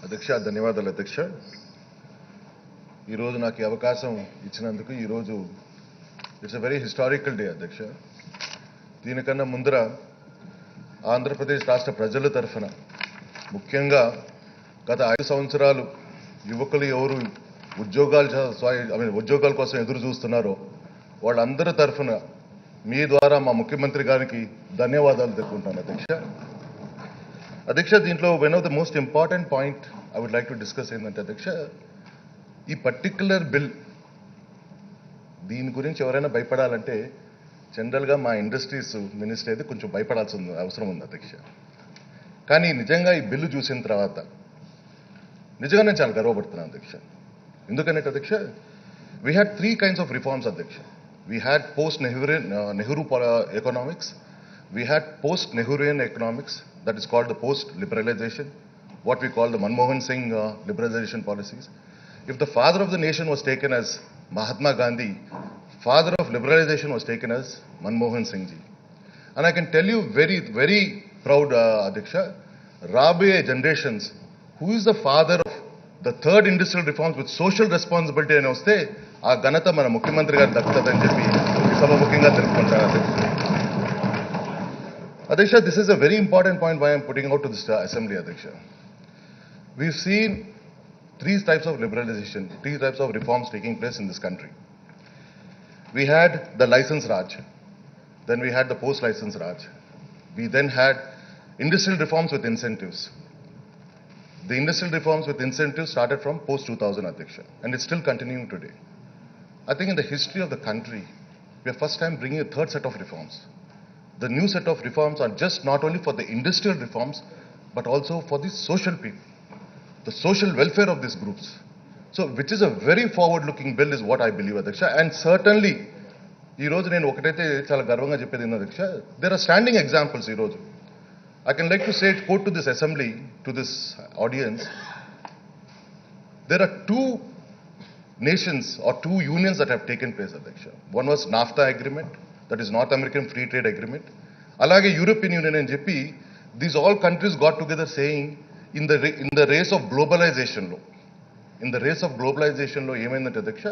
అధ్యక్ష ధన్యవాదాలు అధ్యక్ష. ఈరోజు నాకు ఈ అవకాశం ఇచ్చినందుకు ఈరోజు it's a very historical day అధ్యక్ష. దీనికన్నా ముందర ఆంధ్రప్రదేశ్ రాష్ట్ర ప్రజల తరఫున ముఖ్యంగా గత 5 సంవత్సరాలు యువకులు ఎవరు ఉద్యోగాల కోసం ఎదురు చూస్తున్నారో వాళ్ళందరి తరఫున మీ ద్వారా మా ముఖ్యమంత్రి గారికి ధన్యవాదాలు తెలుపుకుంటాను అధ్యక్ష. అధ్యక్ష, దీంట్లో one of the most important point I would like to discuss ఏంటంటే అధ్యక్ష, ఈ పర్టిక్యులర్ బిల్ దీని గురించి ఎవరైనా భయపడాలంటే జనరల్గా మా ఇండస్ట్రీస్ మినిస్టర్ అయితే కొంచెం భయపడాల్సిన అవసరం ఉంది అధ్యక్ష. కానీ నిజంగా ఈ బిల్లు చూసిన తర్వాత నిజంగా నేను చాలా గర్వపడుతున్నాను అధ్యక్ష. ఎందుకంటే అధ్యక్ష, we had 3 kinds of reforms అధ్యక్ష. We had Nehru economics, we had post-Nehruvian economics, that is called the post-liberalization, what we call the Manmohan Singh liberalization policies. If the father of the nation was taken as Mahatma Gandhi, father of liberalization was taken as Manmohan Singh ji. And I can tell you very, very proud, Adhiksha, Rabiye generations, who is the father of the third industrial reforms with social responsibility అని వస్తే ఆ ఘనత మన ముఖ్యమంత్రి గారు దక్కుతుందని చెప్పి సభ ముఖ్యంగా తెలుపుకుంటారు అధ్యక్ష. Adhiksha, this is a very important point why I am putting out to this assembly, Adhiksha. We've seen 3 types of liberalization, 3 types of reforms taking place in this country. We had the license Raj, then we had the post-license Raj. We then had industrial reforms with incentives. The industrial reforms with incentives started from post-2000, Adhiksha, and it's still continuing today. I think in the history of the country, we are first time bringing a third set of reforms. The new set of reforms are just not only for the industrial reforms, but also for the social people, the social welfare of these groups. So, which is a very forward-looking bill is what I believe, Adhiksha. And certainly, ee roju nenu okataithe chaala garvanga cheppedi enna Adhiksha, there are standing examples ee roju. I can like to say, quote to this assembly, to this audience, there are 2 nations or 2 unions that have taken place, Adhiksha. One was NAFTA agreement, that is North American Free Trade Agreement. Alage European Union and JP, these all countries got together saying in the race of globalization law. In the race of globalization law, ఏమైందంటే అధ్యక్ష,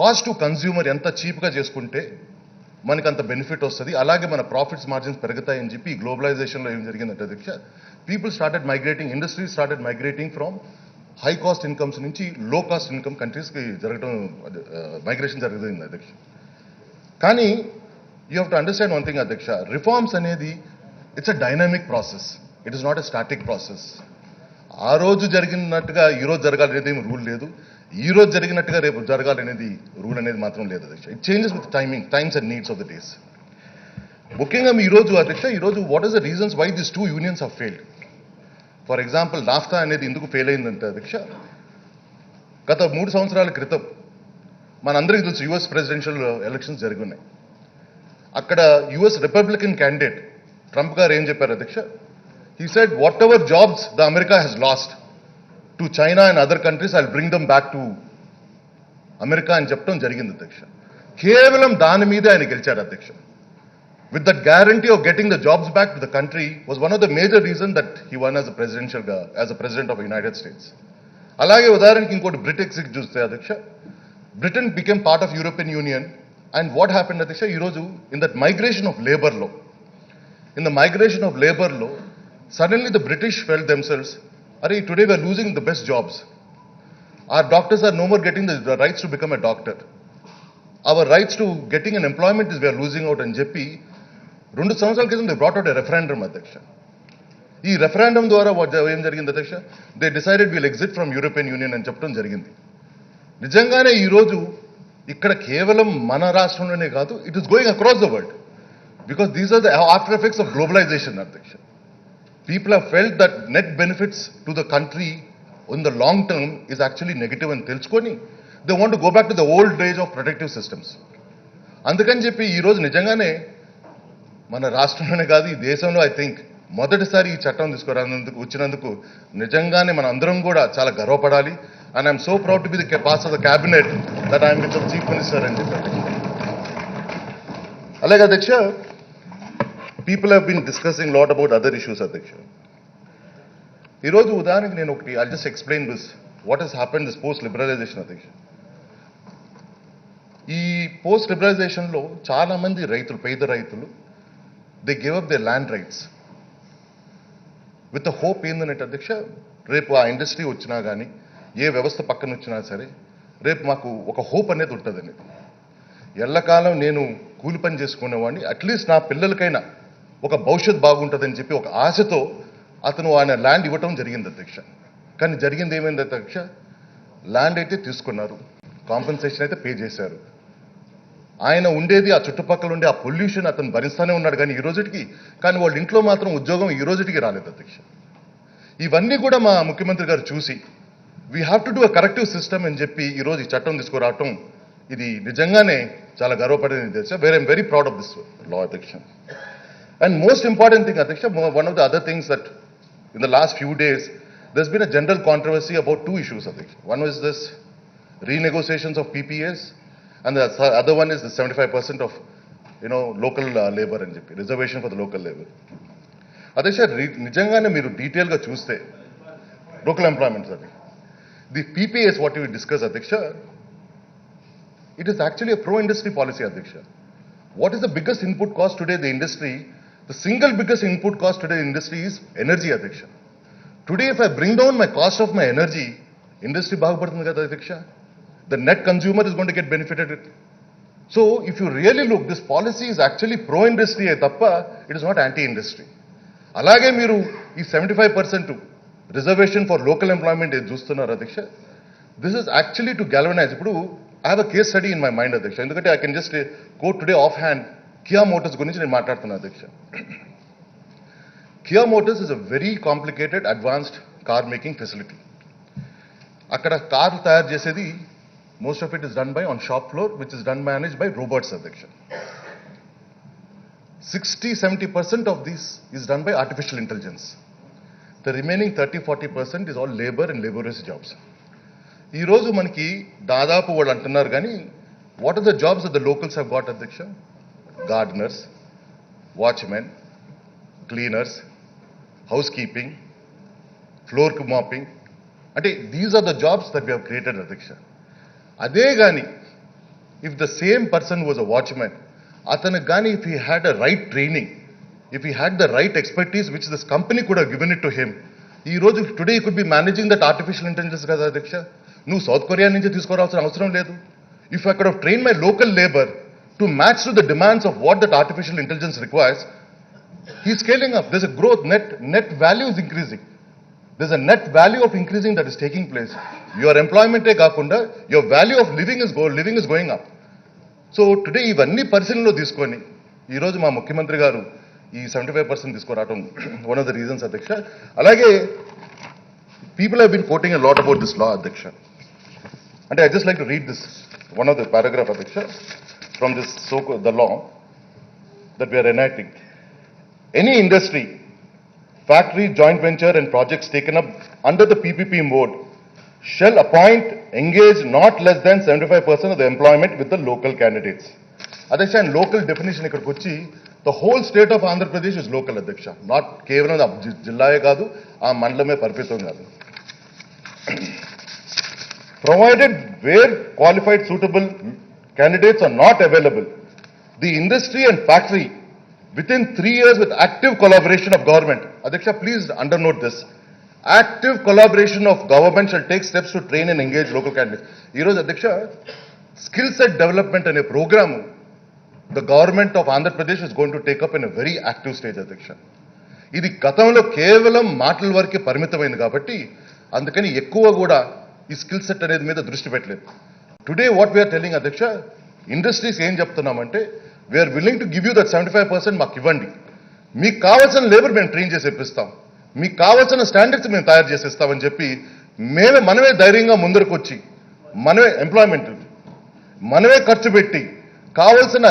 cost to consumer ఎంత చీప్గా చేసుకుంటే మనకు అంత benefit వస్తుంది, అలాగే మన ప్రాఫిట్స్ మార్జిన్స్ పెరుగుతాయని చెప్పి ఈ గ్లోబలైజేషన్లో ఏం జరిగిందంటే అధ్యక్ష, people started migrating, industries started migrating from high cost incomes నుంచి లో కాస్ట్ ఇన్కమ్ కంట్రీస్కి జరగడం, మైగ్రేషన్ జరిగింది అధ్యక్ష. కానీ you have to understand one thing అధ్యక్ష, రిఫార్మ్స్ అనేది it's a dynamic process, it is not a static process. ఆ రోజు జరిగినట్టుగా ఈరోజు జరగాలనేది ఏమి రూల్ లేదు, ఈ రోజు జరిగినట్టుగా రేపు జరగాలనేది రూల్ అనేది మాత్రం లేదు అధ్యక్ష. It changes with times and needs of the days. ముఖ్యంగా ఈరోజు అధ్యక్ష, ఈరోజు what is the reasons why this 2 unions have failed? For example NAFTA అనేది ఎందుకు ఫెయిల్ అయిందంటే అధ్యక్ష, గత 3 సంవత్సరాల క్రితం మనందరికీ తెలుసు యుఎస్ ప్రెసిడెన్షియల్ ఎలక్షన్స్ జరుగున్నాయి. అక్కడ యుఎస్ రిపబ్లికన్ క్యాండిడేట్ ట్రంప్ గారు ఏం చెప్పారు అధ్యక్ష, he said whatever jobs the America has lost to China and other countries, I'll bring them back to America అని చెప్పడం జరిగింది అధ్యక్ష. కేవలం దాని మీద ఆయన గెలిచారు అధ్యక్ష. With that guarantee of getting the jobs back to the country was one of the major reasons that he won as a president of the United States. అలాగే ఉదాహరణకి ఇంకోటి బ్రిటెక్స్ చూస్తే అధ్యక్ష, Britain became part of European Union, and what happened Adhiksha, ఈరోజు in that migration of labor law, suddenly the British felt themselves, today we are losing the best jobs. Our doctors are no more getting the rights to become a doctor. Our rights to getting an employment is we are losing out అని చెప్పి 2 సంవత్సరాల క్రితం they brought out a referendum అధ్యక్ష. ఈ referendum ద్వారా ఏం జరిగింది అధ్యక్ష, they decided we'll exit from European Union అని చెప్పడం జరిగింది. నిజంగానే ఈరోజు ఇక్కడ కేవలం మన రాష్ట్రంలోనే కాదు, it is going across the world, because these are the after effects of globalization అధ్యక్ష. People have felt that net benefits to the country in the long term is actually negative అని తెలుసుకొని they want to go back to the old age of protective systems. అందుకని చెప్పి ఈరోజు నిజంగానే మన రాష్ట్రంలోనే కాదు, ఈ దేశంలో ఐ థింక్ మొదటిసారి ఈ చట్టం వచ్చినందుకు నిజంగానే మన అందరం కూడా చాలా గర్వపడాలి. And I'm so proud to be the part of the cabinet that I am with the Chief Minister and Alage Adhiksha, people have been discussing a lot about other issues, Adhiksha. ఈరోజు ఉదాహరణకి నేను ఒకటి I just explain this what he's happen this post liberalization అధ్యక్ష. ఈ post లిబరలైజేషన్లో చాలా మంది రైతులు, పేద రైతులు, they give up they land rights with hope ఏంటంటే అధ్యక్ష, రేపు ఆ ఇండస్ట్రీ వచ్చినా కానీ ఏ వ్యవస్థ పక్కన వచ్చినా సరే రేపు మాకు ఒక హోప్ అనేది ఉంటుందని. ఎల్లకాలం నేను కూలి పని చేసుకునేవాడిని, అట్లీస్ట్ నా పిల్లలకైనా ఒక భవిష్యత్ బాగుంటుందని చెప్పి ఒక ఆశతో అతను ఆయన ల్యాండ్ ఇవ్వటం జరిగింది అధ్యక్ష. కానీ జరిగింది ఏమైంది అధ్యక్ష, ల్యాండ్ అయితే తీసుకున్నారు, కాంపెన్సేషన్ అయితే పే చేశారు. ఆయన ఉండేది ఆ చుట్టుపక్కల ఉండే ఆ పొల్యూషన్ అతను భరిస్తూనే ఉన్నాడు కానీ ఈ రోజుకి, కానీ వాళ్ళ ఇంట్లో మాత్రం ఉద్యోగం ఈ రోజుకి రాలేదు అధ్యక్ష. ఇవన్నీ కూడా మా ముఖ్యమంత్రి గారు చూసి we have to do a corrective system అని చెప్పి ఈరోజు ఈ చట్టం తీసుకురావటం ఇది నిజంగానే చాలా గర్వపడేది అధ్యక్ష. I'm very proud of this law అధ్యక్ష. అండ్ మోస్ట్ ఇంపార్టెంట్ థింగ్ అధ్యక్ష, one of the other things that in the last few days, there's been a general controversy about two issues, I think. One was this renegotiations of PPAs, and the other one is the 75% of, local labor and reservation for the local labor. Adesha, nijangane meeru detail ga chuste, local employment, the PPAs, what we discuss, Adesha, it is actually a pro-industry policy, Adesha. What is the biggest input cost today in the industry? The single biggest input cost today in industry is energy, Adhiksha. Today, if I bring down my cost of my energy, industry bagupadtundi kada Adhiksha. The net consumer is going to get benefited. So, if you really look, this policy is actually pro-industry, tappa, it is not anti-industry. Alage meeru ee 75% reservation for local employment is chustunnaru Adhiksha. This is actually to galvanize. Ippudu I have a case study in my mind, Adhiksha. Endukante I can just quote today offhand. Kia Motors గురించి నేను మాట్లాడుతున్నా అధ్యక్ష. Kia Motors is a very complicated, advanced car making facility. అక్కడ కార్లు తయారు చేసేది most of it is done by on shop floor, which is done managed by robots అధ్యక్ష. 60-70% of this is done by artificial intelligence. The remaining 30-40% is all labor and laborious jobs. ఈ రోజు మనకి దాదాపు వాళ్ళు అంటున్నారు కానీ what are the jobs that the locals have got అధ్యక్ష? Gardeners, watchmen, cleaners, housekeeping, floor mopping. These are the jobs that we have created, Adhiksha. Ade gani, if the same person was a watchman, atana gani, if he had a right training, if he had the right expertise, which this company could have given it to him, today he could be managing that artificial intelligence, Adhiksha. No South Korea nunchi teesukoravalsina avasaram ledu. If I could have trained my local labor to match to the demands of what that artificial intelligence requires, he's scaling up. There's a growth, net value is increasing. There's a net value of increasing that is taking place. Your employment kaakunda, your value of living is going up. So today, ivanni పరిశీలనలో తీసుకొని ఈ రోజు మా ముఖ్యమంత్రి గారు ఈ 75% తీసుకురావడం one of the reasons, అధ్యక్ష. అలాగే people have been quoting a lot about this law, అధ్యక్ష. I just like to read this one of the paragraph, అధ్యక్ష, from this the law that we are enacting. Any industry, factory, joint venture and projects taken up under the PPP mode shall appoint, engage not less than 75% of the employment with the local candidates. Adhiksha, and local definition ikkadiki vachi, the whole state of Andhra Pradesh is local, Adhiksha. Not kevalam jillaye kaadu, aa mandalame పరిమితం కాదు. Provided where qualified suitable candidates are not available, the industry and factory within 3 years with active collaboration of government. Adhiksha, please undernote this. Active collaboration of government shall take steps to train and engage local candidates. Heroes, Adhiksha, skill set development and a program the government of Andhra Pradesh is going to take up in a very active stage, Adhiksha. ఇది గతంలో కేవలం మాటల వరకే పరిమితమైంది కాబట్టి అందుకని ఎక్కువ కూడా ఈ స్కిల్ సెట్ అనేది మీద దృష్టి పెట్టలేదు. Today what we are telling, Adhiksha, industries ఏం చెప్తున్నామంటే we are willing to give you that 75% మాకు ఇవ్వండి, మీకు కావాల్సిన లేబర్ మేము ట్రైన్ చేసి ఇప్పిస్తాం, మీకు కావాల్సిన స్టాండర్డ్స్ మేము తయారు చేసి ఇస్తామని చెప్పి మనమే ధైర్యంగా ముందరకు వచ్చి మనమే ఎంప్లాయ్మెంట్ మనమే ఖర్చు పెట్టి కావాల్సిన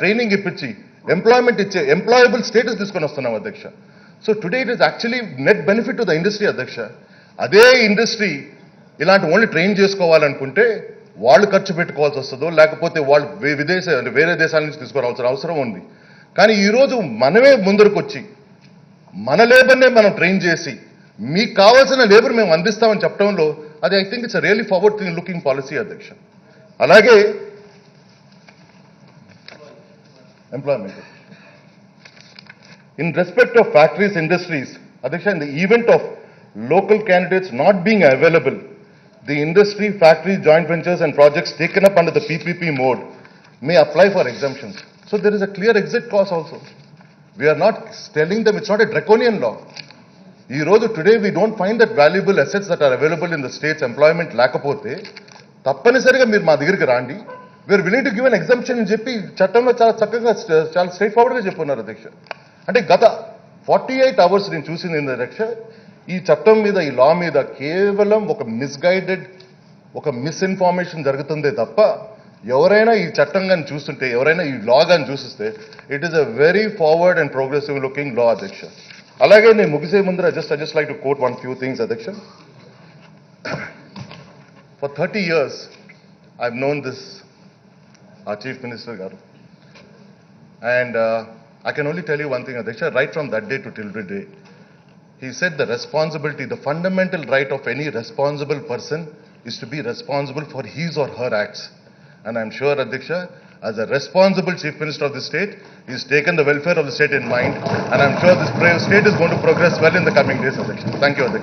ట్రైనింగ్ ఇప్పించి ఎంప్లాయ్మెంట్ ఇచ్చే ఎంప్లాయబుల్ స్టేటస్ తీసుకొని వస్తున్నాం, అధ్యక్ష. So today it is actually net benefit to the industry, అధ్యక్ష. అదే ఇండస్ట్రీ ఇలాంటి ఓన్లీ ట్రైన్ చేసుకోవాలనుకుంటే వాళ్ళు ఖర్చు పెట్టుకోవాల్సి వస్తుందో లేకపోతే వాళ్ళు వేరే దేశాల నుంచి తీసుకురావాల్సిన అవసరం ఉంది. కానీ ఈరోజు మనమే ముందరకు వచ్చి మన లేబర్నే మనం ట్రైన్ చేసి మీకు కావాల్సిన లేబర్ మేము అందిస్తామని చెప్పడంలో అది I think it's really forward looking policy అధ్యక్ష. అలాగే employment in respect of factories, industries, Adhiksha, in the event of local candidates not being available, the industry, factories, joint ventures and projects taken up under the PPP mode may apply for exemptions. So there is a clear exit clause also. We are not telling them, it's not a draconian law. Today we don't find that valuable assets that are available in the state's employment లేకపోతే తప్పనిసరిగా మీరు మా దగ్గరికి రాండి, we are willing to give an exemption అని చెప్పి చట్టంలో చాలా చక్కగా చాలా స్ట్రైట్ ఫార్వర్డ్గా చెప్పున్నారు అధ్యక్ష. అంటే గత 48 అవర్స్ నేను చూసింది అధ్యక్ష, ఈ చట్టం మీద, ఈ లా మీద కేవలం ఒక మిస్గైడెడ్, ఒక మిస్ఇన్ఫర్మేషన్ జరుగుతుందే తప్ప ఎవరైనా ఈ చట్టం కానీ చూస్తుంటే, ఎవరైనా ఈ లా కానీ చూసిస్తే it is a very forward and progressive looking law అధ్యక్ష. అలాగే నేను ముగిసే ముందర I just like to quote one few things అధ్యక్ష. For 30 years I've known this our Chief Minister garu, and I can only tell you one thing Adhiksha, right from that day to till today, he said the responsibility, the fundamental right of any responsible person is to be responsible for his or her acts. And I'm sure Adhiksha, as a responsible Chief Minister of the state, he's taken the welfare of the state in mind, and I'm sure this state is going to progress well in the coming days Adhiksha. Thank you Adhiksha.